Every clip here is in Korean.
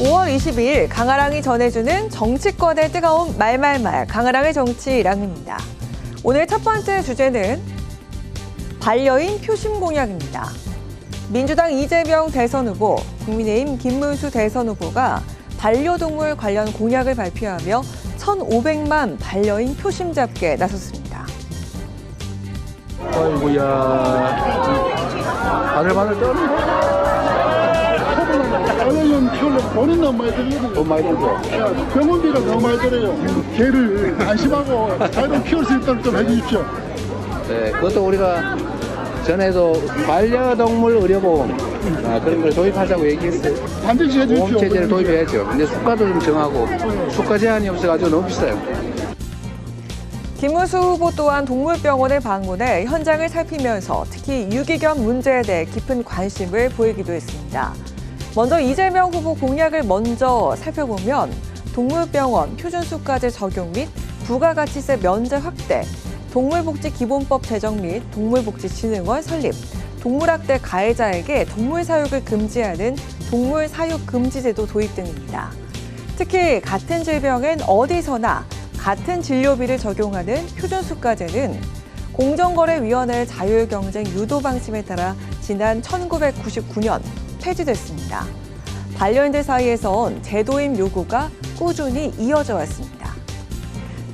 5월 22일 강아랑이 전해주는 정치권의 뜨거운 말말말 강아랑의 정치랑입니다. 오늘 첫 번째 주제는 반려인 표심 공약입니다. 민주당 이재명 대선 후보, 국민의힘 김문수 대선 후보가 반려동물 관련 공약을 발표하며 1,500만 반려인 표심 잡기에 나섰습니다. 아이고야, 바들바들 떠는데? 반려견 키우려면 돈이 너무 많이 들거든요. 돈 많이 들죠? 병원비가 너무 많이 들어요. 개를 안심하고 자유로 키울 수 있도록 좀 해주십시오. 네, 그것도 우리가 전에도 반려동물 의료보험 그런 걸 도입하자고 얘기했어요. 반드시 해주십시오. 보험체제를 도입해야죠. 근데 수가도 좀 정하고 수가 제한이 없어가지고 너무 비싸요. 김문수 후보 또한 동물병원을 방문해 현장을 살피면서 특히 유기견 문제에 대해 깊은 관심을 보이기도 했습니다. 먼저 이재명 후보 공약을 먼저 살펴보면 동물병원 표준수가제 적용 및 부가가치세 면제 확대, 동물복지기본법 제정 및 동물복지진흥원 설립, 동물학대 가해자에게 동물사육을 금지하는 동물사육금지제도 도입 등입니다. 특히 같은 질병엔 어디서나 같은 진료비를 적용하는 표준수가제는 공정거래위원회의 자율경쟁 유도 방침에 따라 지난 1999년 폐지됐습니다. 반려인들 사이에선 제도임 요구가 꾸준히 이어져 왔습니다.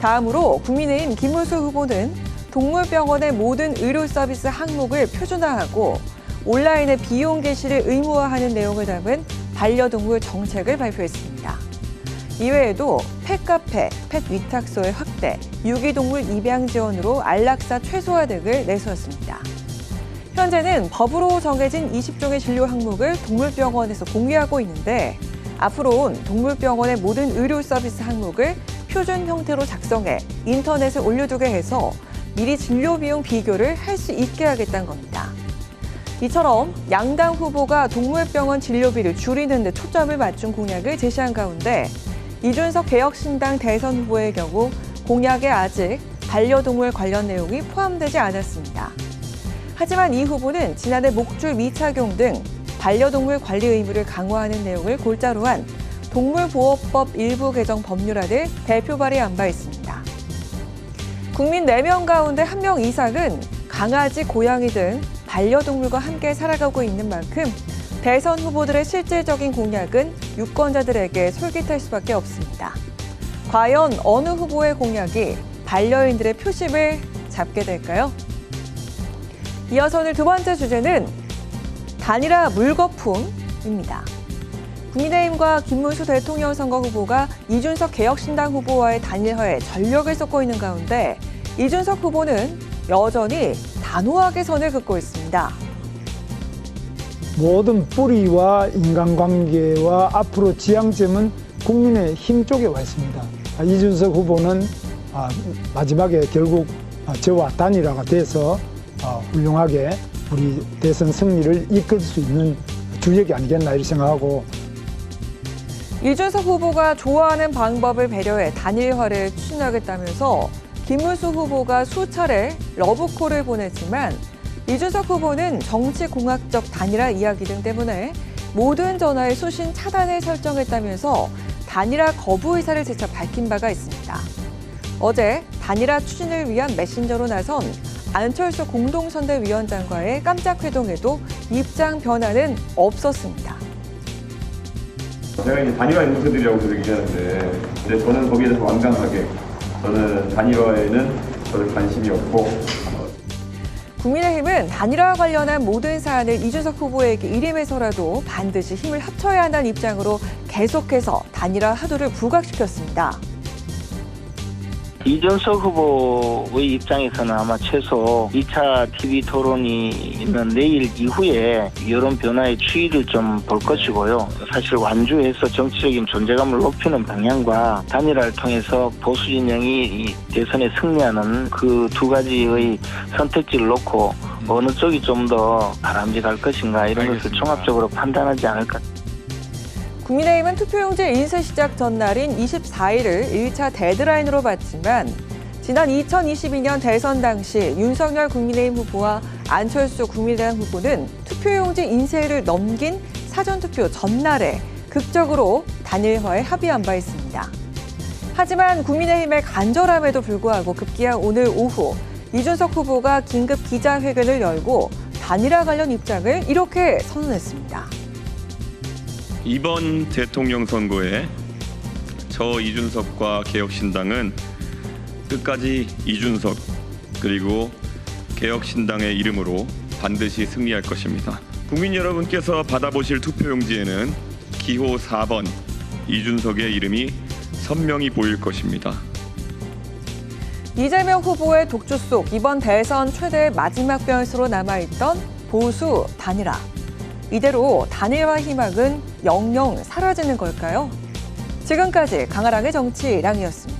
다음으로 국민의힘 김문수 후보는 동물병원의 모든 의료 서비스 항목을 표준화하고 온라인의 비용 게시를 의무화하는 내용을 담은 반려동물 정책을 발표했습니다. 이외에도 펫카페, 펫위탁소의 확대, 유기동물 입양 지원으로 안락사 최소화 등을 내세웠습니다. 현재는 법으로 정해진 20종의 진료 항목을 동물병원에서 공유하고 있는데 앞으로는 동물병원의 모든 의료 서비스 항목을 표준 형태로 작성해 인터넷에 올려두게 해서 미리 진료 비용 비교를 할 수 있게 하겠다는 겁니다. 이처럼 양당 후보가 동물병원 진료비를 줄이는 데 초점을 맞춘 공약을 제시한 가운데 이준석 개혁신당 대선 후보의 경우 공약에 아직 반려동물 관련 내용이 포함되지 않았습니다. 하지만 이 후보는 지난해 목줄 미착용 등 반려동물 관리 의무를 강화하는 내용을 골자로 한 동물보호법 일부 개정 법률안을 대표 발의한 바 있습니다. 국민 4명 가운데 1명 이상은 강아지, 고양이 등 반려동물과 함께 살아가고 있는 만큼 대선 후보들의 실질적인 공약은 유권자들에게 솔깃할 수밖에 없습니다. 과연 어느 후보의 공약이 반려인들의 표심을 잡게 될까요? 이어서 오늘 두 번째 주제는 단일화 물거품입니다. 국민의힘과 김문수 대통령 선거 후보가 이준석 개혁신당 후보와의 단일화에 전력을 쏟고 있는 가운데 이준석 후보는 여전히 단호하게 선을 긋고 있습니다. 모든 뿌리와 인간관계와 앞으로 지향점은 국민의힘 쪽에 와 있습니다. 이준석 후보는 마지막에 결국 저와 단일화가 돼서 훌륭하게 우리 대선 승리를 이끌 수 있는 주역이 아니겠나 이렇게 생각하고 이준석 후보가 좋아하는 방법을 배려해 단일화를 추진하겠다면서 김문수 후보가 수차례 러브콜을 보냈지만 이준석 후보는 정치공학적 단일화 이야기 등 때문에 모든 전화의 수신 차단을 설정했다면서 단일화 거부 의사를 재차 밝힌 바가 있습니다. 어제 단일화 추진을 위한 메신저로 나선 안철수 공동선대위원장과의 깜짝 회동에도 입장 변화는 없었습니다. 제가 이제 단일화 인물들이라고 그렇게 얘기하는데, 근데 저는 거기에 대해서 완강하게 저는 단일화에는 별 관심이 없고. 국민의힘은 단일화 관련한 모든 사안을 이준석 후보에게 일임해서라도 반드시 힘을 합쳐야 한다는 입장으로 계속해서 단일화 하도를 부각시켰습니다. 이준석 후보의 입장에서는 아마 최소 2차 TV 토론이 있는 내일 이후에 여론 변화의 추이를 좀 볼 것이고요. 사실 완주해서 정치적인 존재감을 높이는 방향과 단일화를 통해서 보수 진영이 이 대선에 승리하는 그 두 가지의 선택지를 놓고 어느 쪽이 좀 더 바람직할 것인가 이런 것을 종합적으로 판단하지 않을까. 국민의힘은 투표용지 인쇄 시작 전날인 24일을 1차 데드라인으로 봤지만 지난 2022년 대선 당시 윤석열 국민의힘 후보와 안철수 국민의당 후보는 투표용지 인쇄를 넘긴 사전투표 전날에 극적으로 단일화에 합의한 바 있습니다. 하지만 국민의힘의 간절함에도 불구하고 급기야 오늘 오후 이준석 후보가 긴급 기자회견을 열고 단일화 관련 입장을 이렇게 선언했습니다. 이번 대통령 선거에 저 이준석과 개혁신당은 끝까지 이준석 그리고 개혁신당의 이름으로 반드시 승리할 것입니다. 국민 여러분께서 받아보실 투표용지에는 기호 4번 이준석의 이름이 선명히 보일 것입니다. 이재명 후보의 독주 속 이번 대선 최대의 마지막 변수로 남아있던 보수 단일화. 이대로 단일화 희망은 영영 사라지는 걸까요? 지금까지 강아랑의 정치랑이었습니다.